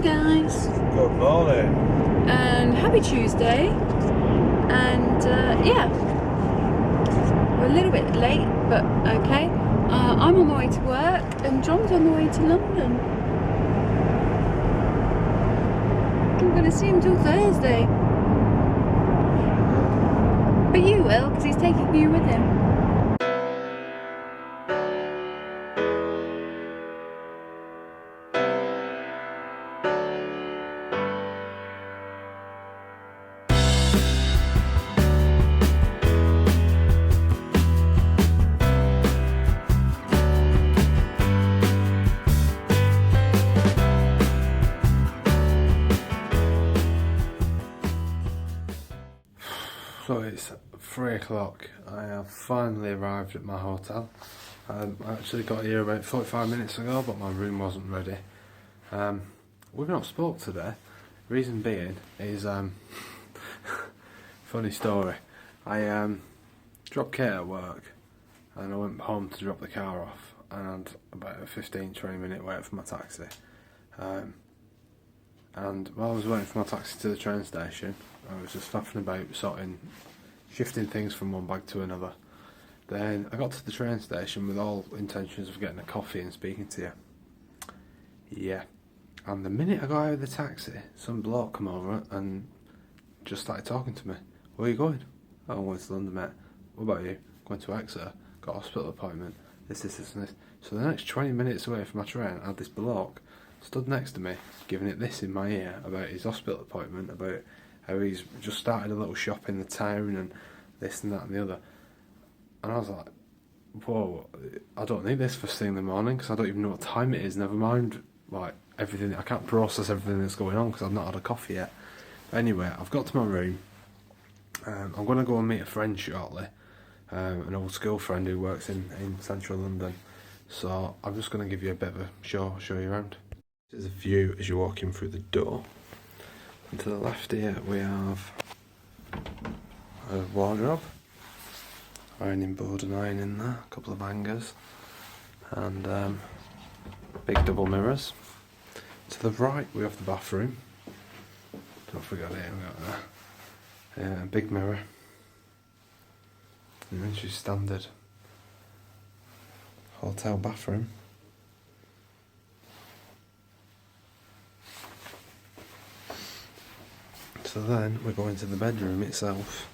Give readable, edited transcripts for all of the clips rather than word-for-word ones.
guys. Good morning. And happy Tuesday. And yeah, we're a little bit late, but okay. I'm on the way to work and John's on the way to London. I'm going to see him till Thursday. But you will, because he's taking you with him. So it's 3 o'clock. I have finally arrived at my hotel. I actually got here about 45 minutes ago, but my room wasn't ready. We've not spoke today. Reason being is funny story. I dropped Kate at work and I went home to drop the car off, and about a 15-20 minute wait for my taxi. And while I was waiting for my taxi to the train station, I was just faffing about shifting things from one bag to another. Then I got to the train station with all intentions of getting a coffee and speaking to you. Yeah. And the minute I got out of the taxi, some bloke come over and just started talking to me. Where are you going? Oh, I'm going to London, mate. What about you? Going to Exeter. Got a hospital appointment. This and this. So the next 20 minutes away from my train, I had this bloke stood next to me, giving it this in my ear about his hospital appointment, about how he's just started a little shop in the town and this and that and the other. And I was like, whoa, I don't need this first thing in the morning because I don't even know what time it is, never mind like everything. I can't process everything that's going on because I've not had a coffee yet. But anyway, I've got to my room. I'm going to go and meet a friend shortly, an old school friend who works in central London. So I'm just going to give you a bit of a show you around. There's a view as you're walking through the door. And to the left here we have a wardrobe, ironing board and iron in there, a couple of hangers, and big double mirrors. To the right we have the bathroom. Don't forget it, we got a big mirror. And then she's standard hotel bathroom. So then we go into the bedroom itself,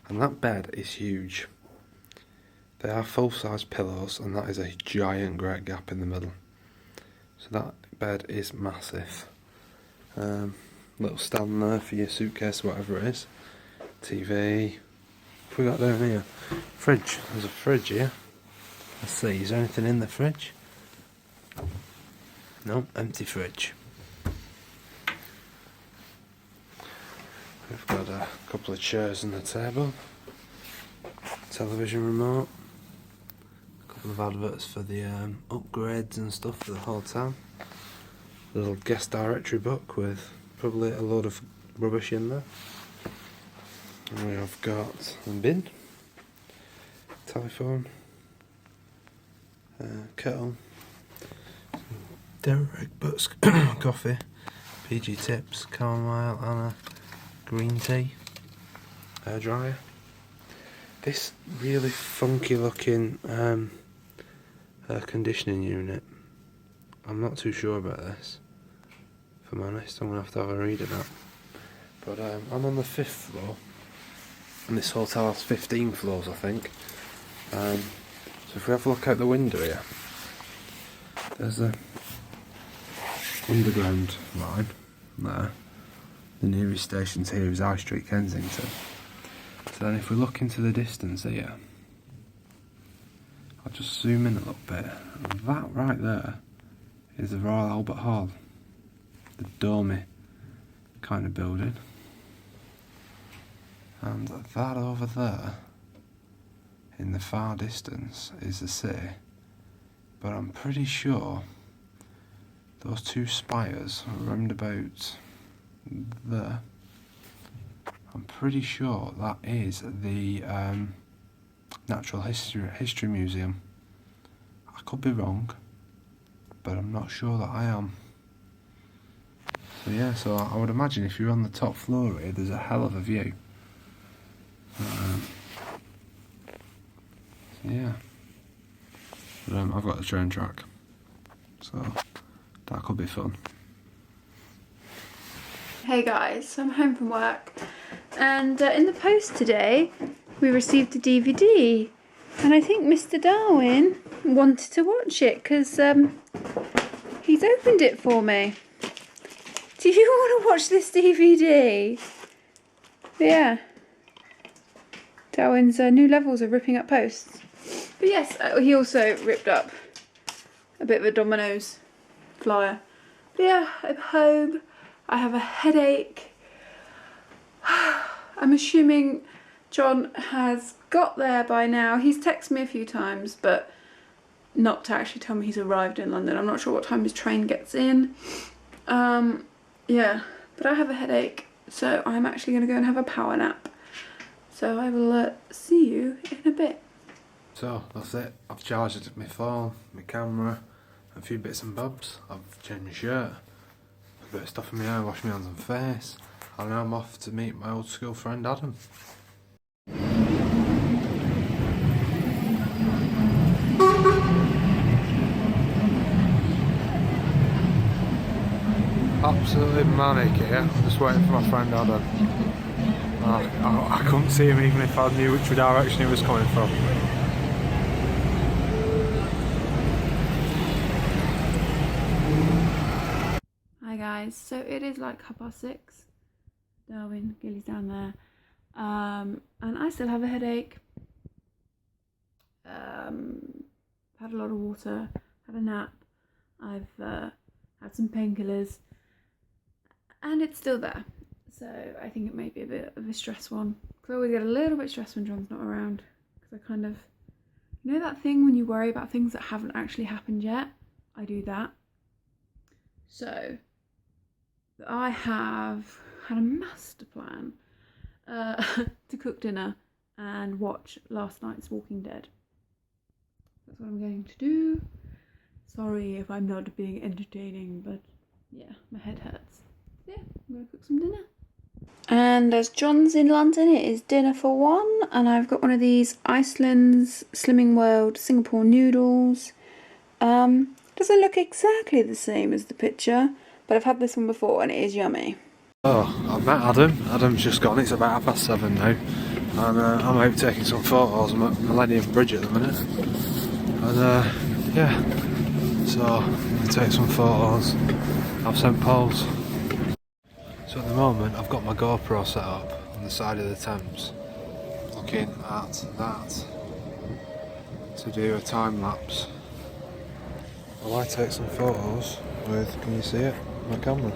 and that bed is huge. They are full-size pillows, and that is a giant great gap in the middle. So that bed is massive. Little stand there for your suitcase, whatever it is. TV. What have we got down here? Fridge. There's a fridge here. Let's see, is there anything in the fridge? No, empty fridge. We've got a couple of chairs and a table, television remote, a couple of adverts for the upgrades and stuff for the hotel, a little guest directory book with probably a load of rubbish in there, and we have got a bin, telephone, kettle, Derek Butts coffee, PG Tips, chamomile and a green tea, air dryer. This really funky looking air conditioning unit, I'm not too sure about this, if I'm honest. I'm going to have a read of that. But I'm on the 5th floor, and this hotel has 15 floors I think. So if we have a look out the window here, there's a underground line there. The nearest station here is High Street, Kensington. So then if we look into the distance here, I'll just zoom in a little bit. That right there is the Royal Albert Hall, the domey kind of building. And that over there, in the far distance, is the city. But I'm pretty sure those two spires round about there, I'm pretty sure that is the Natural History Museum. I could be wrong, but I'm not sure that I am. So yeah, so I would imagine if you're on the top floor here, there's a hell of a view. Yeah. But, I've got the train track, so that could be fun. Hey guys, so I'm home from work, and in the post today we received a DVD, and I think Mr. Darwin wanted to watch it because he's opened it for me. Do you want to watch this DVD? Yeah. Darwin's new levels of ripping up posts. But yes, he also ripped up a bit of a Domino's flyer. But yeah, I'm home. I have a headache. I'm assuming John has got there by now. He's texted me a few times, but not to actually tell me he's arrived in London. I'm not sure what time his train gets in. Yeah, but I have a headache, so I'm actually going to go and have a power nap. So I will see you in a bit. So that's it. I've charged my phone, my camera, a few bits and bobs. I've changed my shirt, a bit of stuff in my hair, washed my hands and face, and now I'm off to meet my old school friend Adam. Absolutely manic here. I'm just waiting for my friend Adam. I couldn't see him even if I knew which direction he was coming from. Hi guys, so it is like 6:30. Darwin, Gilly's down there. And I still have a headache. Had a lot of water, had a nap. I've had some painkillers, and it's still there. So I think it may be a bit of a stress one. Because I always get a little bit stressed when John's not around. Because I kind of, you know that thing when you worry about things that haven't actually happened yet? I do that. So I have had a master plan to cook dinner and watch last night's Walking Dead. That's what I'm going to do. Sorry if I'm not being entertaining, but yeah, my head hurts. Yeah, I'm going to cook some dinner. And as John's in London, it is dinner for one, and I've got one of these Iceland's Slimming World Singapore noodles. Doesn't look exactly the same as the picture, but I've had this one before and it is yummy. Oh, I've met Adam. Adam's just gone. It's about 7:30 now, and I'm out taking some photos. I'm at Millennium Bridge at the minute, and yeah, so I'm going to take some photos of St Paul's. So at the moment I've got my GoPro set up on the side of the Thames, looking at that to do a time lapse. Well, I take some photos with, can you see it, my camera.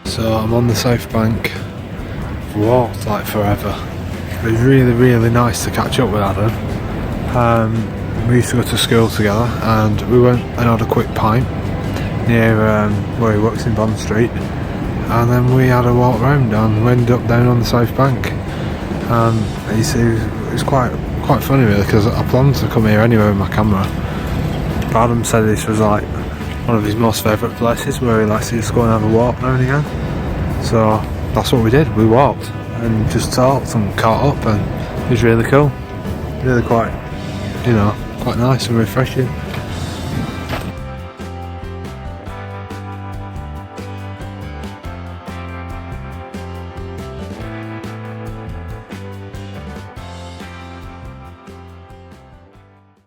So I'm on the south bank. I've walked like forever. It was really nice to catch up with Adam. We used to go to school together, and we went and had a quick pint near where he works in Bond Street, and then we had a walk round and we ended up down on the south bank. It was quite funny really, because I planned to come here anyway with my camera. But Adam said this was like one of his most favourite places where he likes to just go and have a walk now and again. So that's what we did. We walked and just talked and caught up, and it was really cool. Really quite nice and refreshing.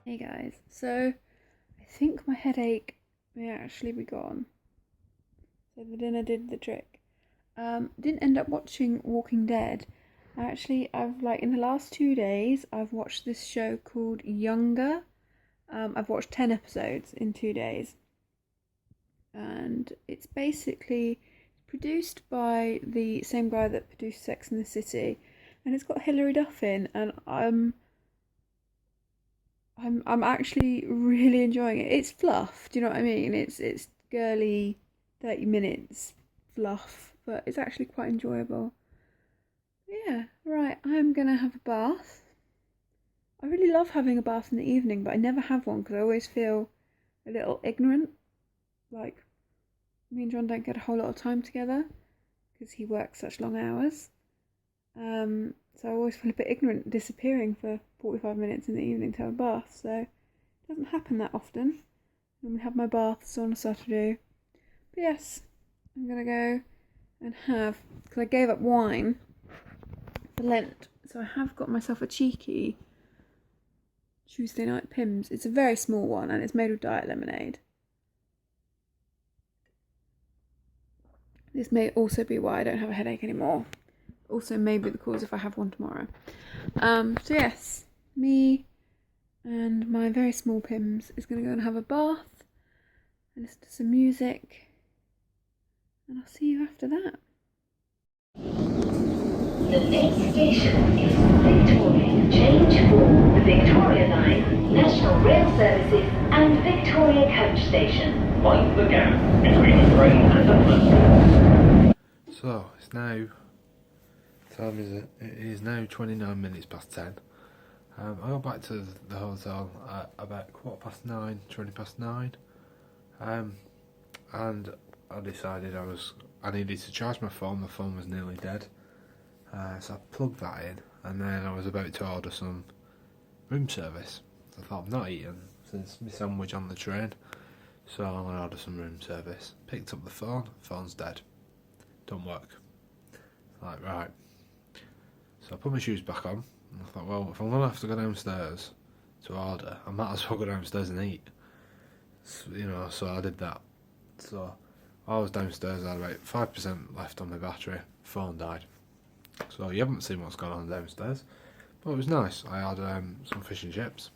Hey guys, so I think my headache may actually be gone. So the dinner did the trick. Didn't end up watching Walking Dead. I've like in the last 2 days I've watched this show called Younger. I've watched 10 episodes in 2 days, and it's basically produced by the same guy that produced Sex and the City, and it's got Hilary Duff in, and I'm actually really enjoying it. It's fluff, do you know what I mean? It's girly 30 minutes fluff, but it's actually quite enjoyable. Yeah, right, I'm gonna have a bath. I really love having a bath in the evening, but I never have one because I always feel a little ignorant. Like, me and John don't get a whole lot of time together because he works such long hours. So I always feel a bit ignorant disappearing for 45 minutes in the evening to have a bath. So it doesn't happen that often. I normally have my baths on a Saturday. But yes, I'm gonna go and have, because I gave up wine for Lent, so I have got myself a cheeky Tuesday night Pimm's. It's a very small one and it's made with diet lemonade. This may also be why I don't have a headache anymore. Also may be the cause if I have one tomorrow. So yes, me and my very small Pimm's is going to go and have a bath and listen to some music, and I'll see you after that. The next station is Victoria. Change for the Victoria Line, National Rail Services and Victoria Coach Station. Mind the gap between the train and the platform. So it's now, time is it? It is now 29 minutes past 10. I got back to the hotel at about 9:15, 20 past 9. And I decided I needed to charge my phone. My phone was nearly dead. So I plugged that in, and then I was about to order some room service. So I thought, I'm not eating since my sandwich on the train, so I'm going to order some room service. Picked up the phone's dead. Don't work. Like, right. So I put my shoes back on, and I thought, well, if I'm going to have to go downstairs to order, I might as well go downstairs and eat. So, so I did that. So I was downstairs, I had about 5% left on my battery, phone died. So you haven't seen what's gone on downstairs, but it was nice. I had some fish and chips,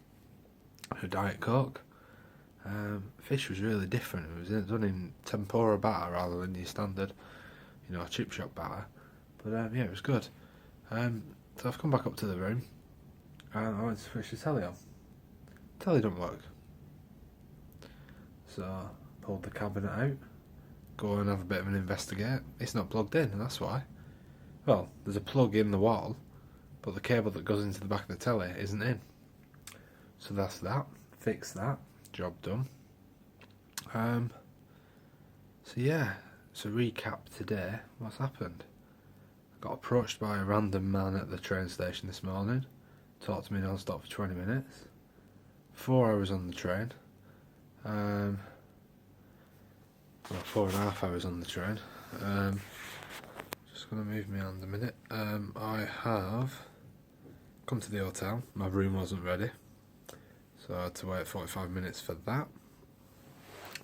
a Diet Coke. Fish was really different. It was done in tempura batter rather than your standard, chip shop batter. But yeah, it was good. So I've come back up to the room, and I went to switch the telly on. Telly don't work. So I pulled the cabinet out, go and have a bit of an investigate. It's not plugged in, and that's why. Well, there's a plug in the wall, but the cable that goes into the back of the telly isn't in. So that's that. Fix that. Job done. So yeah, so recap today. What's happened? I got approached by a random man at the train station this morning. Talked to me non-stop for 20 minutes. 4 hours on the train. Well, 4.5 hours on the train. Just going to move my hand a minute. I have come to the hotel. My room wasn't ready, so I had to wait 45 minutes for that.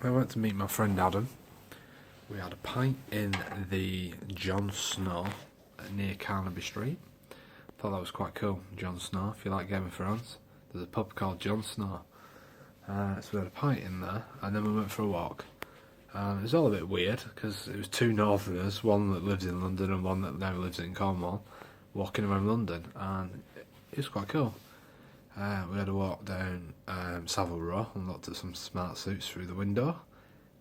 I went to meet my friend Adam. We had a pint in the John Snow near Carnaby Street. Thought that was quite cool, John Snow. If you like Game of Thrones, there's a pub called John Snow. So we had a pint in there, and then we went for a walk. It was all a bit weird because it was two northerners, one that lives in London and one that now lives in Cornwall, walking around London, and it was quite cool. We had a walk down Savile Row and looked at some smart suits through the window.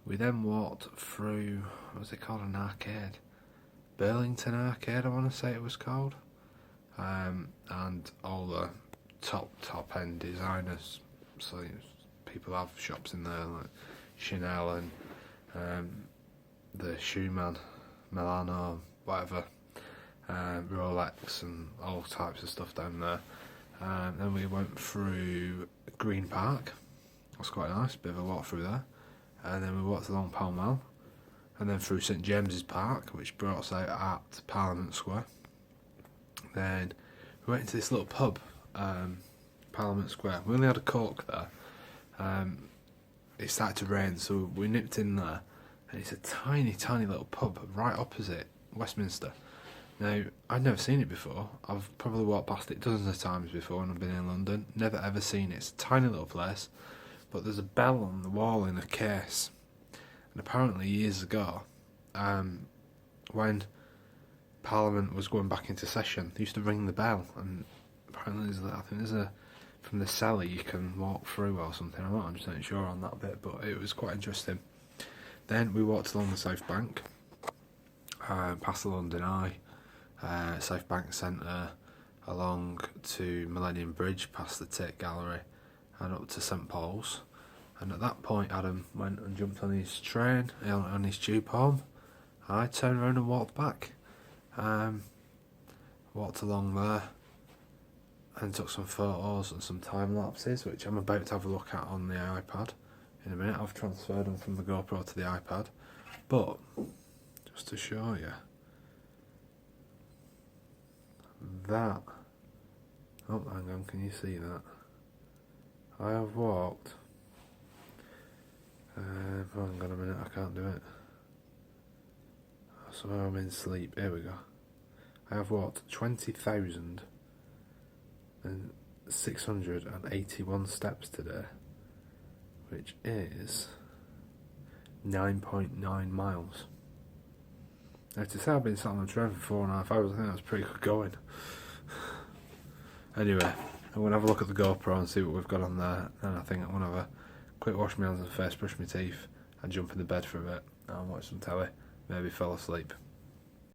We then walked through, what was it called, an arcade? Burlington Arcade, I want to say it was called. And all the top end designers, so people have shops in there like Chanel and the Shoe Man, Milano, whatever, Rolex and all types of stuff down there. Then we went through Green Park. That's quite nice, bit of a walk through there. And then we walked along Pall Mall, and then through St James's Park, which brought us out at Parliament Square. Then we went into this little pub, Parliament Square. We only had a Coke there. It started to rain, so we nipped in there, and it's a tiny little pub right opposite Westminster. Now, I'd never seen it before. I've probably walked past it dozens of times before when I've been in London. Never ever seen it. It's a tiny little place, but there's a bell on the wall in a case. And apparently years ago, when Parliament was going back into session, they used to ring the bell, and apparently there's a from the cellar you can walk through or something. I'm not 100% sure on that bit, but it was quite interesting. Then we walked along the South Bank, past the London Eye, South Bank Centre, along to Millennium Bridge, past the Tate Gallery, and up to St Paul's. And at that point, Adam went and jumped on his train, on his tube home. I turned around and walked back. Walked along there and took some photos and some time lapses, which I'm about to have a look at on the iPad in a minute. I've transferred them from the GoPro to the iPad, but just to show you that. Oh, hang on, can you see that? I have walked. Hang on a minute, I can't do it. Somehow I'm in sleep. Here we go. I have walked 20,681 steps today, which is 9.9 miles. Now, to say I've been sat on the train for 4.5 hours, I think that's pretty good going. Anyway, I'm going to have a look at the GoPro and see what we've got on there, and I think I'm going to have a quick wash my hands and face, brush my teeth, and jump in the bed for a bit and watch some telly, maybe fall asleep.